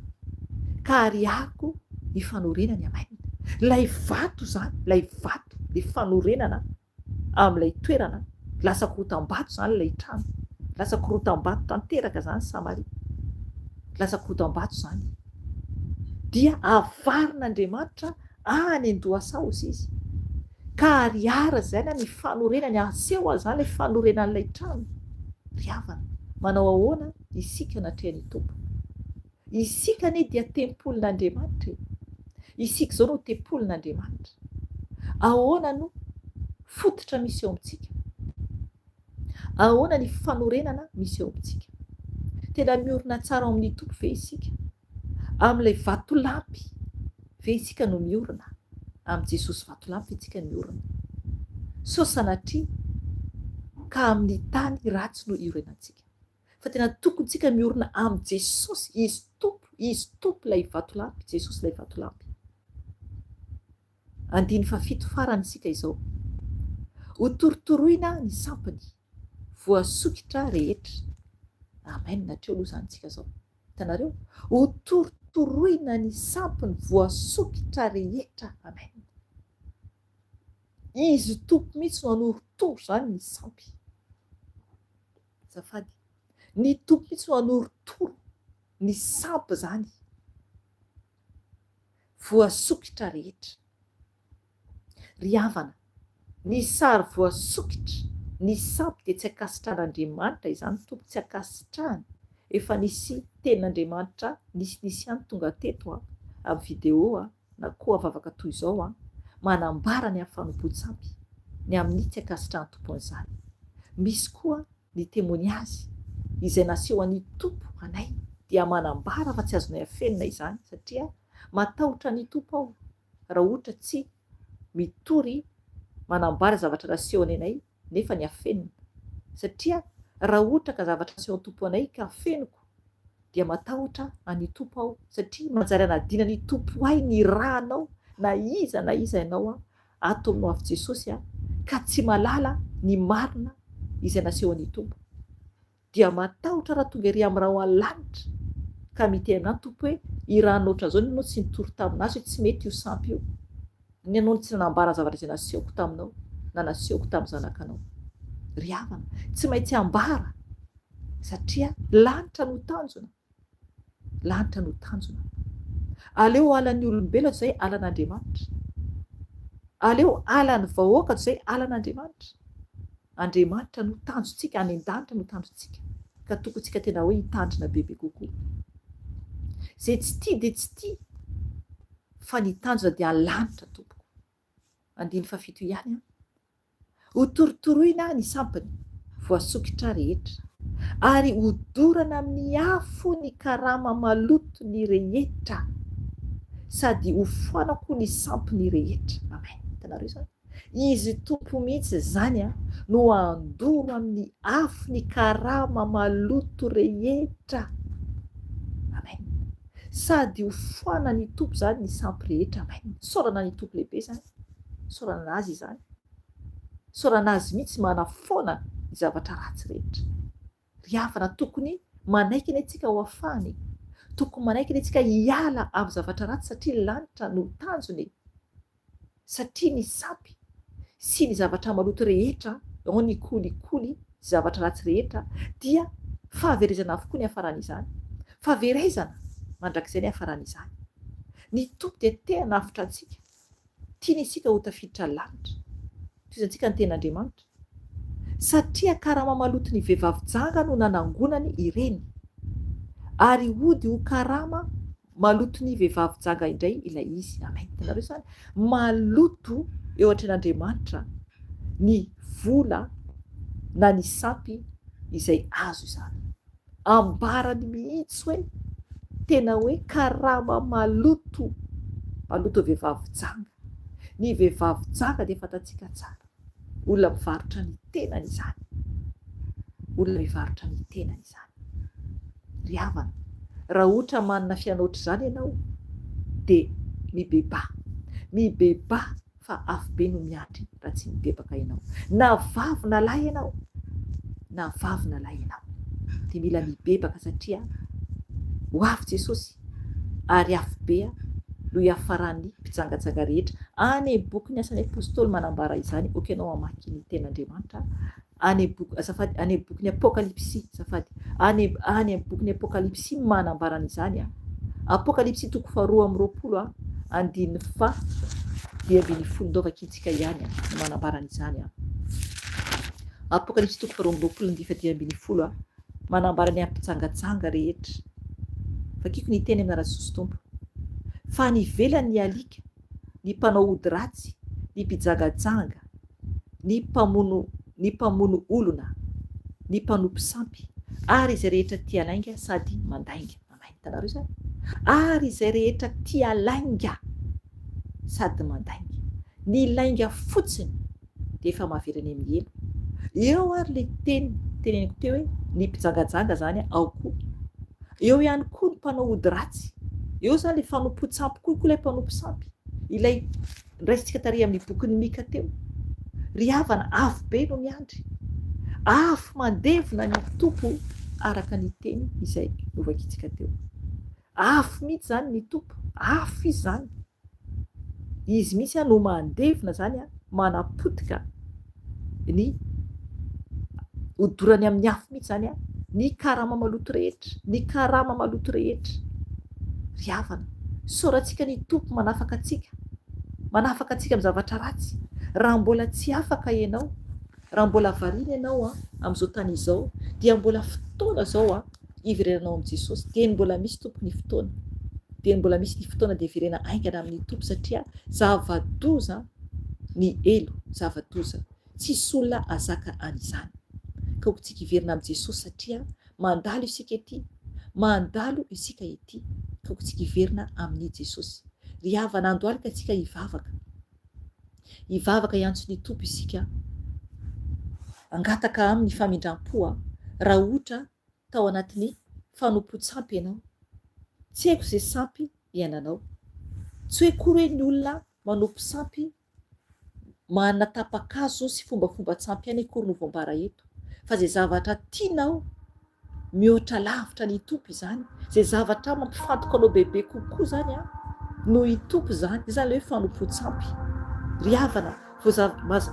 ka ariariko ny fanorenany. Amen. Lay vato zany, lay vato, le fanorenana amin'ilay toerana, lasa korotam-bato zany ilay trano, lasa korotam-bato tanteraka zany Samaria, lasa korotam-bato zany. Dia avarin'Andriamanitra any an-dohasaha hozy izy, ka ariara zany ny fanorenany aseho azy zany ilay fanorenan'ilay trano. Ry havana, manao ahoana isika natrehan'ny tompo? Isika anie dia tempolin'Andriamanitra, isika izao no tempolin'Andriamanitra. Ahoana no fototra misy eo amintsika? Ahoana ny fanorenana misy eo amintsika? Tena miorina tsara amin'ny tompo ve isika? Amin'ilay vatolampy ve isika no miorina? Amin'ny Jesosy vatolampy isika miorina. So sanatria ka amin'ny tany ratsy no iorenantsika. Fa tena tokontsika miorina amin'ny Jesosy, izy tompo ilay vatolampy, Jesosy ilay vatolampy. 7 farany isika izao. Ho torotoroina ny sampiny, voasokitra rehetra. Amen. Natreo aloha zany tsika zao. Hitanareo? Ho torotoroina ny sampiny, voasokitra rehetra. Amen. Izy tompo mihitsy no anoritoro zany ny sampy. Zafady. Ny tompo mihitsy no anoritoro ny sampy zany. Voasokitra rehetra. Ry havana, ny sary voasokitra, ny sampy dia tsy akasitran'Andriamanitra izany tompo, tsy akasitrahany. Efa nisy tenin'Andriamanitra nisy any tonga teto amin'ny vidéo na koa avavaka toy izao manambara ny amin'ny fanompoan-tsampy, ny amin'ny tsy akasitrahan'ny tompo an'izany. Misy koa ny témoignage izay naseho an'ny tompo anay dia manambara fa tsy azonay afenina izany satria matahotra ny tompo aho raha ohatra tsy mitory manambara zavatra naseho anay nefa ny afenina, satria raha ohatra ka zavatra naseho ny tompo anay ka afeniko dia matahotra any tompo aho satria manjary anadina ny tompo ahy ny rahanao na iza ianao ato aminao avy Jesosy ka tsy malala ny marina izay naseho an'ny tompo. Dia matahotra raha tonga ery amin'ny raha ho alanitra ka mitena tompo hoe i rahanao ohatran'izao nenao tsy nitory taminazy hoe tsy mety io sampy io. Nenao tsy nanambara zavatra izay nasehoko taminao na nasehoko tamin'ny zanakanao. Ry havana, tsy maintsy ambara satria lanitra no tanjona. Lanitra no tanjona. Aleo alan'ny olombelona izay alan'Andriamanitra. Aleo alan'ny vahoaka izay alan'Andriamanitra. Andriamanitra no tanjontsika, any an-danitra no tanjontsika. Ka tokontsika tena hoe hitandrina bebe kokoa. Izay tsy tia dia tsy tia, fa ny tanjona dia lanitra tompoko. 7 ihany. Ho torotoroina ny sampiny, voasokitra rehetra. Ary hodorana amin'ny afo ny karama maloto ny rehetra. Sady hofoanako ny sampiny rehetra. Amen. Hitanareo izany? Izy tompo mihitsy zany no andoro amin'ny afo ny karama maloto rehetra. Amen. Sady hofoana ny tompo zany ny sampy rehetra. Amen. Saorana ny tompo lehibe zany. Saorana azy izany. Saorana azy mihitsy manafoana ny zavatra ratsy rehetra. Ry havana, tokony manaiky ny antsika ho afahany. Tokony manaiky ny antsika hiala amin'ny zavatra ratsy satria lanitra no tanjony. Satria ny sampy sy ny zavatra maloto rehetra, ao ny kolikoly, zavatra ratsy rehetra, dia fahaverezana avokoa ny hafaran'izany. Fahaverezana mandrakizay ny hafaran'izany. Ny tompo dia tena nafitra antsika. Tiany isika ho tafiditra lanitra. Toizantsika ny ten'Andriamanitra. Satria karama maloto ny vehivavy janga no nanangonany ireny. Ary hody ho karama maloto ny vehivavy janga indray ilay izy. Amen. Tanareo izany? Maloto eo an-tren'Andriamanitra ny vola na ny sampy izay azo izany. Ambarany mihitsy hoe tena hoe karama maloto, maloto vehivavy janga. Ny vehivavy janga dia fantatsika tsara. Olona mivarotra ny tenany izany. Olona mivarotra ny tenany izany. Ry havana, raha ohatra manana fianoatra izany ianao dia mibeba fa afo be no miandry raha tsy mibebaka ianao. Na vavy na lahy ianao, dia mila mibebaka satria ho avy Jesosy ary afo be no hiafaran'ny mpijangajanga rehetra. Any boky ny asan'ny apôstôly manambara izany. Okenao hamaky ny ten'Andriamanitra. Any boky ny Apokalipsy, any boky ny Apokalipsy manambara an'izany. Apokalipsy 2:20 andininy fa dia ambin'ny folo ndovakitsika ihany no manambarana izany Apokalipsy toko faharoa amby roapolo ny dia ambin'ny folo manambara ny ampitsangajanga rehetra. Vakiko ny teny amin'ny Rasoso Tompo. Fa ny ivelany ny alika, ny mpanao ody ratsy, ny mpijangajanga, ny mpamono olona, ny mpanompo sampy, ary izay rehetra tia lainga sady mandainga. Hitanareo izany? Ary izay rehetra tia lainga sady mandainga. Ny lainga fotsiny dia efa mahaverany amin'ny elo. Eo ary le teneniko teo hoe ny mpijangajanga zany ao koa. Eo ihany koa ny mpanao ody ratsy. Eo zany le fanompo-tsampy koa ilay mpanompo sampy. Ilay raisitsika tary amin'ny bokin'ny Mika teo. Ry havana avo be no miandry. Afo mandevona ny tompo araka ny teny izay novakitsika teo. Afo mihitsy zany ny tompo. Afo izy zany. Izy mihitsy no mandevona zany manapotika ny hodorany amin'ny afo mihitsy zany ny karama maloto rehetra. Ny karama maloto rehetra. Ry havana, soratsika ny tompo manafaka atsika. Manafaka atsika amin'ny zavatra ratsy. Raha mbola tsy afaka ianao, raha mbola variana ianao amin'izao tany izao, dia mbola fotoana zao iverenanao amin'i Jesosy. Dia mbola misy tompo ny fotoana. Dia mbola misy ny fotoana dia iverena aingana amin'ny tompo satria zava-doza ny elo, zava-doza. Tsisy olona azaka an'izany. Ka tsika iverina amin'i Jesosy satria mandalo isika ety, mandalo isika ety. Ka tsika iverina amin'ny Jesosy. Ry havana andro alika tsika hivavaka. Hivavaka iantso ny tompo isika. Angataka amin'ny famindram-po raha ohatra tao anatin'ny fanompo-tsampy ianao. Tsy haiko izay sampy iananao. Tsy hoe kory hoe ny olona manompo sampy manana tapa-kazo sy fombafomba-tsampy ihany kory no voambara eto. Fa izay zavatra tianao mihoatra lavitra ny tompo izany. Izay zavatra mampifantoka anao bebe kokoa zany no i tompo zany. Izany hoe fanompo-tsampy. Ry havana,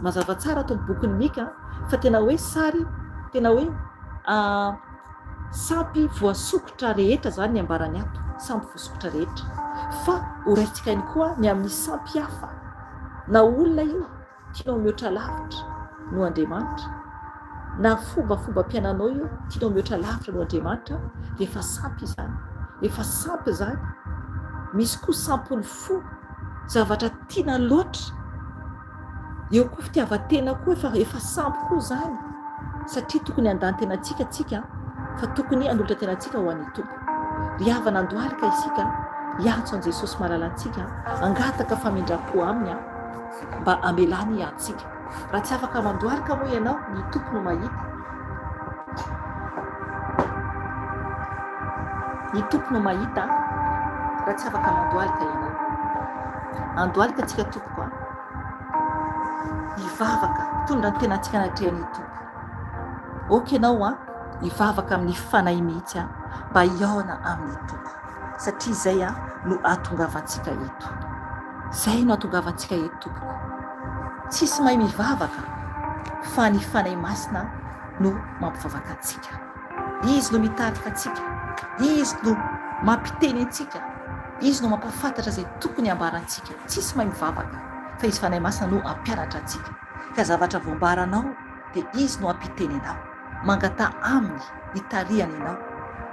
mazava tsara ato amin'ny bokin'ny Mika fa tena hoe sary, tena hoe sampy voasokotra rehetra zany ny ambarany ato. Sampy voasokotra rehetra. Fa horaisitsika ihany koa ny amin'ny sampy hafa. Na olona io tianao mihoatra lavitra no Andriamanitra. Na fomba-piainanao io tianao mihoatra lavitra no Andriamanitra, dia efa sampy izany. Efa sampy izany. Misy koa sampy ny fo, zavatra tiana loatra. Eo koa fitiavan-tena koa efa sampy koa zany. Satria tokony handahan-tenantsika tsika, fa tokony hanolotra tenantsika ho an'ny tompo. Ry havana andro alika isika hiantso an'i Jesosy malalantsika, angataka famindram-po aminy mba amelany antsika. Raha tsy afaka mandohalika moa ianao, ny tompo no mahita. Ny tompo no mahita raha tsy afaka mandohalika ianao. Andohalika antsika tompoko hivavaka, tondra ny tenantsika anatrehan'ny tompo. Oka ianao hivavaka amin'ny fanahy mihitsy mba hiaona amin'ny tompo. Satria izay no ahatongavantsika eto. Zay no ahatongavantsika eto tompoko. Tsisy mahay mivavaka fa ny fanahy masina no mampivavaka antsika. Izy no mitarika antsika. Izy no mampiteny antsika. Izy no mampafantatra izay tokony ambarantsika. Tsisy mahay mivavaka fa izy fanahy masina no ampianatra antsika. Ka zavatra voambaranao dia izy no ampiteny anao. Mangata aminy hitariany ianao.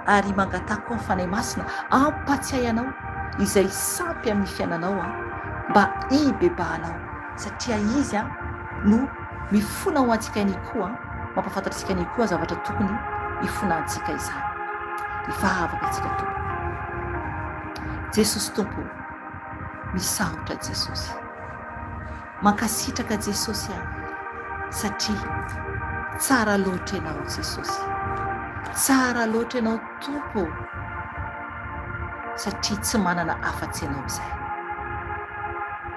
Ary mangata koa fanahy masina ampatsiahy anao izay sampy amin'ny fiainanao mba hibebahanao. Satria izy no mifona ho antsika ihany koa, mampafantatritsika ihany koa zavatra tokony hifona antsika izany. Hivavaka antsika tompo. Jesosy tompo, misaotra Jesosy. Mankasitraka Jesosy satria tsara loatra ianao Jesosy. Tsara loatra ianao tompo. Satria tsy manana afa-tsy ianao izay.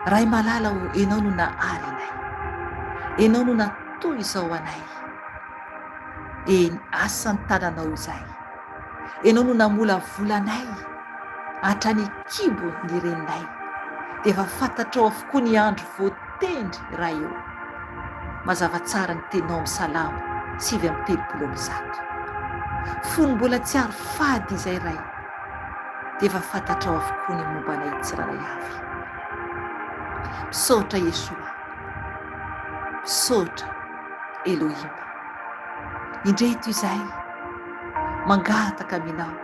Ray malala ianao no nahary anay. Ianao no natoy izao anay. Asan'ny tananao izay. Ianao no namola volanay hatrany kibo ny reninay. Dia efa fantatrao avokoa ny andro voatendry raha eo. Mazava tsara ny teninao amin'ny Salamo 7:30. Fony mbola tsy ary fady izay ray. Dia efa fantatrao avokoa ny momba anay tsiraray avy. misaotra Yesoa, misaotra Elohima. Indreto izahay mangataka aminao,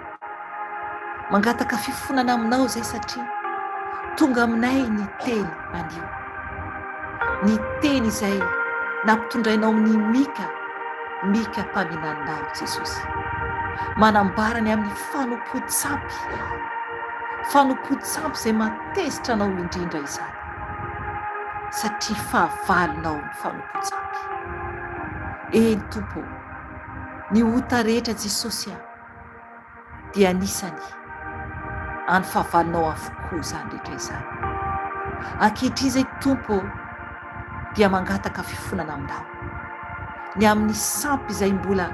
mangataka fifonana aminao izay satria tonga aminay ny teny anio, ny teny izay nampitondrainao amin'ny mika mpaminanao Jesosy, manambarany amin'ny fanompo-tsampy izay matezitra anao indrindra izany, satria fahavalonao ny fanompo-tsampy. Eny Tompo, ny ota rehetra Jesosy dia anisany any fahavalonao avokoa izany rehetra izany. Ankehitriny izay Tompo dia mangataka fifonana aminao, ny amin'ny sampy izay mbola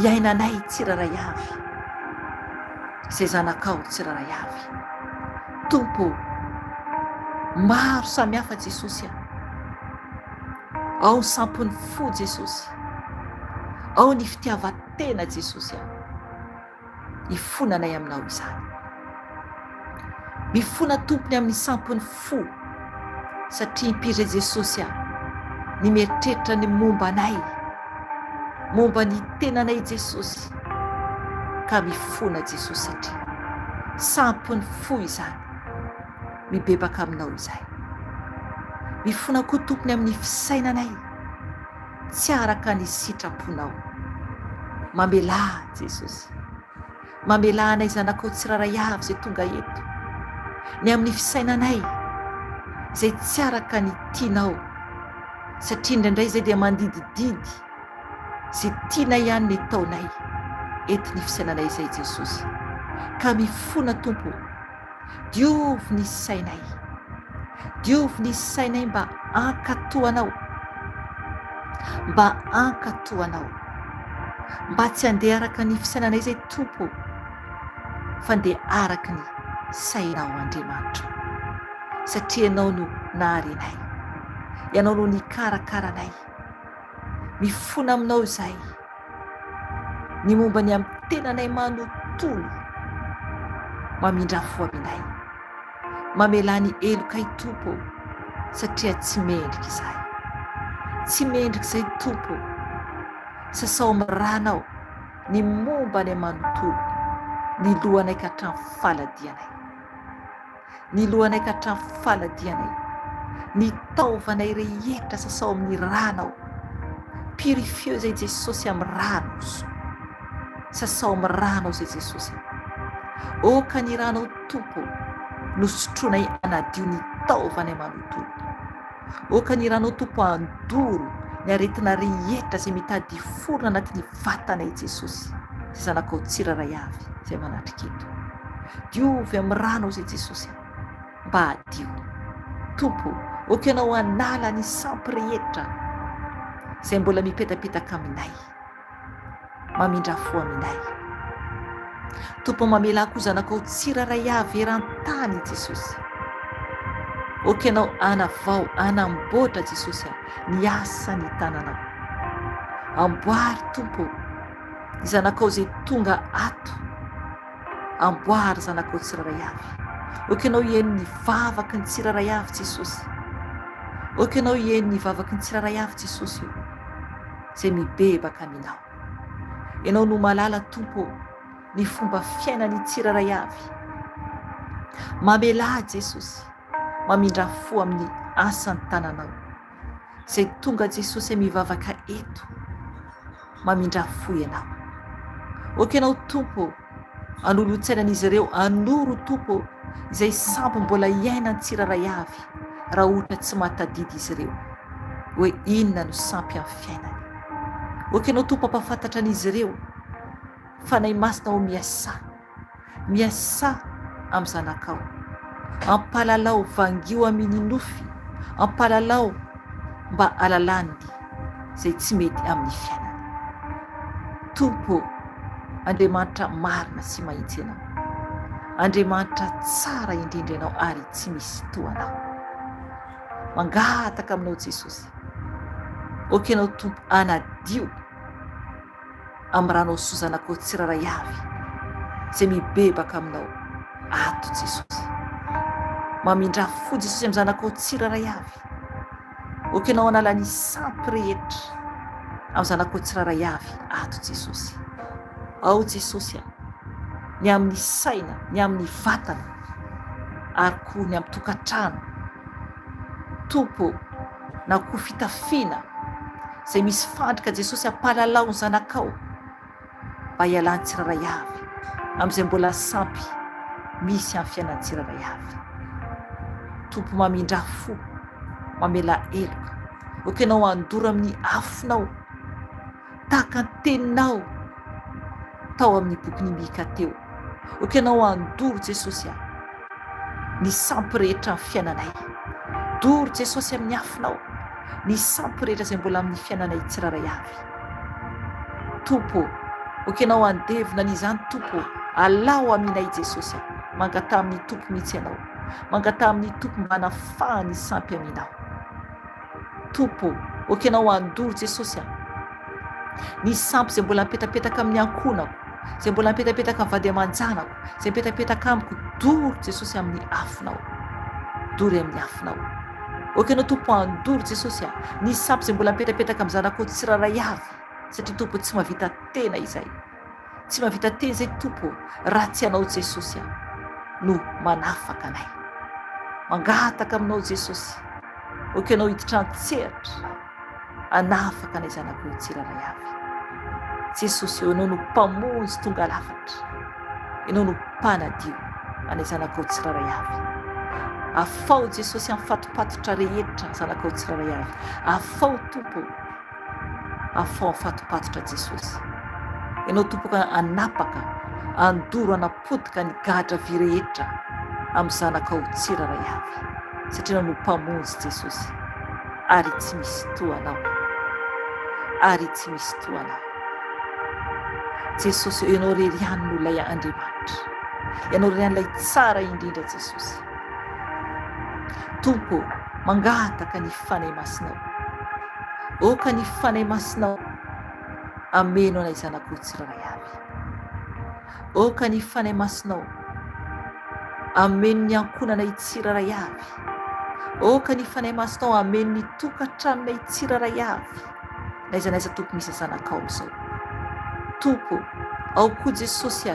iainanay tsiraray avy, izay zanakao tsiraray avy. Tompo, maro samihafa Jesosy, ao ny sampin'ny fo Jesosy, ao ny fitiavan-tena Jesosy, ifonanay aminao izany. Mifona tompony amin'ny sampin'ny fo, satria impirre Jesosy ny mieritreritra ny momba anay, momba ny tenanay Jesosy, ka mifona Jesosy satria sampin'ny fo izany, mibebaka aminao izay. Mifona koa tompony amin'ny fisainanay, tsy araka ny sitraponao. Mamelà Jesosy, mamelà anay zanakao tsiraray avy izay tonga eto, ny amin'ny fisainanay izay tsy araka ny tianao, satria indraindray izay dia mandidididy izay tiana ihany ny ataonay eto ny fisainanay izay Jesosy. Ka mifona Tompo, diovy ny sainay, diovy ny sainay mba ankatoanao, mba tsy handeha araka ny fisainanay izay Tompo, fa handeha araka ny sainao Andriamanitra, satria ianao no naharenay, ianao no nikarakaranay. Mifona aminao izay ny momba ny amin'ny tenanay manontolo, mamindra fo aminay, mamelà ny elokay Tompo, satria tsy mendrika izahay, tsy mendrika izay Tompo. Sasao amin'ny ranao ny momba ny manontolo, ny lohanay ka hatramin'ny faladianay, ny lohanay ka hatramin'ny faladianay, ny taovanay rehetra sasao amin'ny ranao, purifieo izay Jesosy amin'ny rano, sasao amin'ny ranao izay Jesosy. Oka ny ranao Tompo nosotroanay anadio ny taovanay manontolo, oka ny ranao Tompo andoro ny aretina rehetra izay mitady forona anatin'ny vatanay Jesosy, izay zanakao tsiraray avy izay manatrika eto. Diovy amin'ny ranao izay Jesosy, mba hadio Tompo. Oka ianao hanala ny sampy rehetra izay mbola mipetapetaka aminay, mamindra fo aminay. Tompo, mamelà koa zanakao tsiraray avy eran-tany Jesosy. Oka ianao hanavao, hanamboatra Jesosy ny asa ny tananao. Amboary Tompo ny zanakao izay tonga ato, amboary zanakao tsiraray avy. Oka ianao hihaino ny vavaky ny tsiraray avy Jesosy, oka ianao hihaino ny vavaky ny tsiraray avy Jesosy io izay mibebaka aminao. Ianao no malala Tompo ny fomba fiainany tsiraray avy, mamelà Jesosy, mamindra fo amin'ny asan'ny tananao izay tonga Jesosy mivavaka eto, mamindra fo ianao. Oka ianao Tompo hanolontsainan'izy ireo, hanoro Tompo izay sampy mbola iainany tsiraray avy, raha ohatra tsy mahatadidy izy ireo hoe inona no sampy amin'ny fiainany. Oka ianao Tompo hampafantatra an'izy ireo fa nay masina ho miasa amin'ny zanakao, ampalalao vangio amin'ny nofy, ampalalao mba alalany izay tsy mety amin'ny fiainany. Tompo, Andriamanitra marina sy mahitsy ianao, Andriamanitra tsara indrindra ianao ary tsy misy toanao. Mangataka aminao Jesosy, oka ianao Tompo hanadio amin'ny ranao soa zanakao tsiraray avy izay mibebaka aminao ato Jesosy. mamindra fo Jesosy amin'ny zanakao tsiraray avy. Okenao anala ny sampy rehetra amin'ny zanakao tsiraray avy ato Jesosy. Ao Jesosy ny amin'ny saina, ny amin'ny vatana, ary koa ny amin'ny tokantrano. Tompo, na koa fitafiana izay misy fandrika Jesosy hampalalao ny zanakao mba hialany tsiraray avy amin'izay mbola sampy misy amin'ny fiainany tsiraray avy. Tompo, mamindra fo, mamela heloka. Okenao andoro amin'ny afonao tahaka ny teninao tao amin'ny boky mika teo. Okenao andoro Jesosy ny sampy rehetra amin'ny fiainanay. Doro Jesosy amin'ny afonao ny sampy rehetra izay mbola amin'ny fiainanay tsiraray avy. Tompo, okenao andevina n'izany Tompo, alao aminay Jesosy, mangata amin'ny Tompo mihitsy ianao, mangata amin'ny Tompo mba hanafahany sampy aminao. Tompo, okenao andoro Jesosy ny sampy izay mbola mipetapetaka amin'ny ankonako, izay mbola mipetapetaka amin'ny vady aman-janako, izay mipetapetaka amiko. Doro Jesosy amin'ny afonao, doro amin'ny afonao. Okenao Tompo andoro Jesosy ny sampy izay mbola mipetapetaka amin'ny zanakao tsiraray avy, satria Tompo tsy mahavita tena izay, tsy mahavita tena izay Tompo raha tsy anao Jesosy no manafaka anay. Mangataka aminao Jesosy, okenao hiditra an-tseratra anafaka anay zanakao tsiraray avy. Jesosy, ianao no mpamonjy tonga lafatra, ianao no mpanadio anay zanakao tsiraray avy. Afao Jesosy amin'ny fatopatotra rehetra zanakao tsiraray avy. Afao Tompo, afao amin'ny fatopatotra Jesosy. Ianao Tompo ka anapaka, andoro, anapotika ny gadra vy rehetra amin'ny zanakao tsiraray avy, satria ianao no mpamonjy Jesosy, ary tsy misy toanao, ary tsy misy toanao. Jesosy, ianao rery ihany no ilay Andriamanitra, ianao rery ihany ilay tsara indrindra Jesosy. Tompo, mangataka ny fanahy masinao, oka ny fanahy masinao ameno anay zanakao tsiraray avy. Oka ny fanahy masinao ameno ny ankonanay tsiraray avy. Oka ny fanahy masinao ameno ny tokantranonay tsiraray avy. Naiza naiza Tompo misy zanakao izao. Tompo, ao koa Jesosy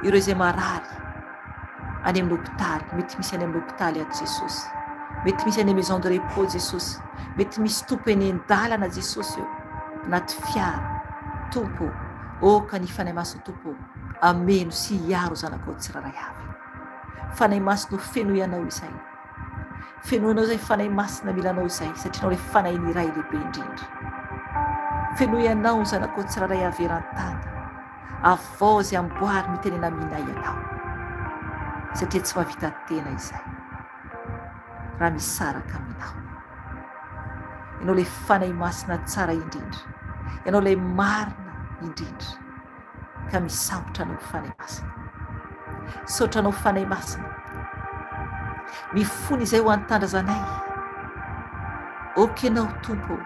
ireo izay marary any amin'ny hôpitaly, mety misy any amin'ny hôpitaly ato Jesosy, mety misy any maison de repos Jesosy, mety misy Tompo eny an-dalana Jesosy eo anaty fiara. Tompo, oka ny fanahy masina Tompo ameno sy hiaro zanakao tsiraray avy. Fanahy masina feno ianao izay, fenoanao izay fanahy masina milanao izay, satria anao ilay fanahy ny iray lehibe indrindra. Feno ianao zanakao tsiraray avy eran-tany, avao izay amboary mitenena minay ianao, satria tsy mahavita tena izay raha misaraka aminao. Ianao ilay fanahy masina tsara indrindra, ianao ilay marina indrindra, ka misaotra anao fanahy masina, saotra anao fanahy masina, mifony izay ho antandrazanay. Okenao Tompo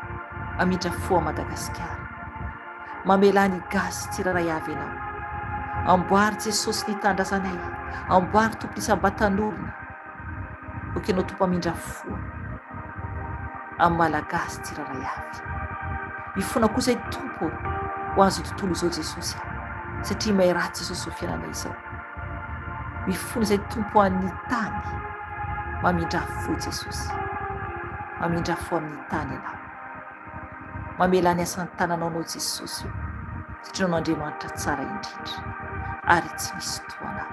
amindra fo a Madagasikara, mamela ny gazy tsiraray avy ianao. Amboary Jesosy ny tandrazanay, amboary Tompo isam-batan'olona. Okenao Tompo amindra fo amin'ny malagasy tsiraray avy. Mifona koa izay Tompo ho azo tontolo izao Jesosy, satria mahay ratsy Jesosy ho fiainanay izao. Mifona izay Tompo amin'ny tany, mamindra fo Jesosy, mamindra fo amin'ny tany ianao, mamela ny asan'ny tananao anao Jesosy io, satria anao Andriamanitra tsara indrindra ary tsy misy toanao.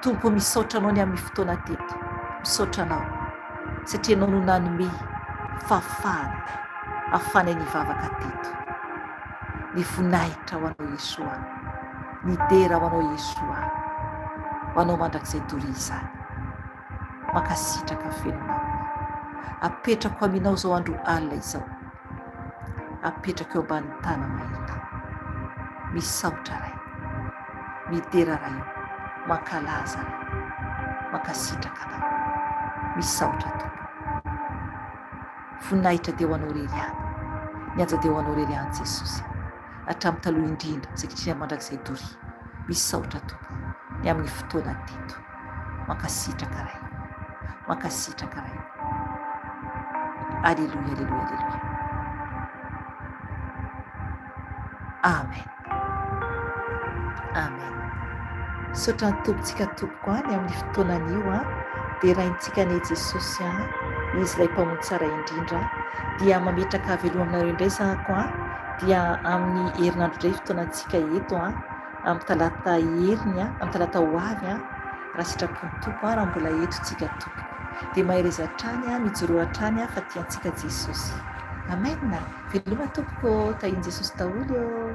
Tompo, misaotra anao ny amin'ny fotoana teto, misaotra anao satria anao no nanome fahafahana afanay ny vavaka teto, ny voninahitra ho anao Yesoa, ny dera ho anao Yesoa, ho anao mandrakizay doria izany. Mankasitraka fenonao, apetrako aminao izao andro alina izao, apetraka eo ambanin'ny tana mahita, misaotra ray, midera ray, mankalaza ray, mankasitraka anao, misaotra Tompo. Voninahitra dia ho anao rery ihany, mianja dia ho anao rery ihany Jesosy, hatramin'ny taloha indrindra, satria mandrakizay doria. Misaotra Tompo ny amin'ny fotoana teto, mankasitraka ray, mankasitraka ray. Aleloia, aleloia, aleloia. Amen, amen. Saotra ny tompontsika tompoko any amin'ny fotoanan'io dia raintsika ny Jesosy izy ilay mpamono tsara indrindra dia mametraka veloma aminareo indray zako dia amin'ny herinandro indray fotoanantsika eto amin'ny talata heriny amin'ny talata ho avy raha sitrapony tompo raha mbola eto tsika tompoko dia mahireza hatrany mijoro hatrany fa tiantsika Jesosy. Amen. Veloma tompoko, tahian Jesosy daholo eo.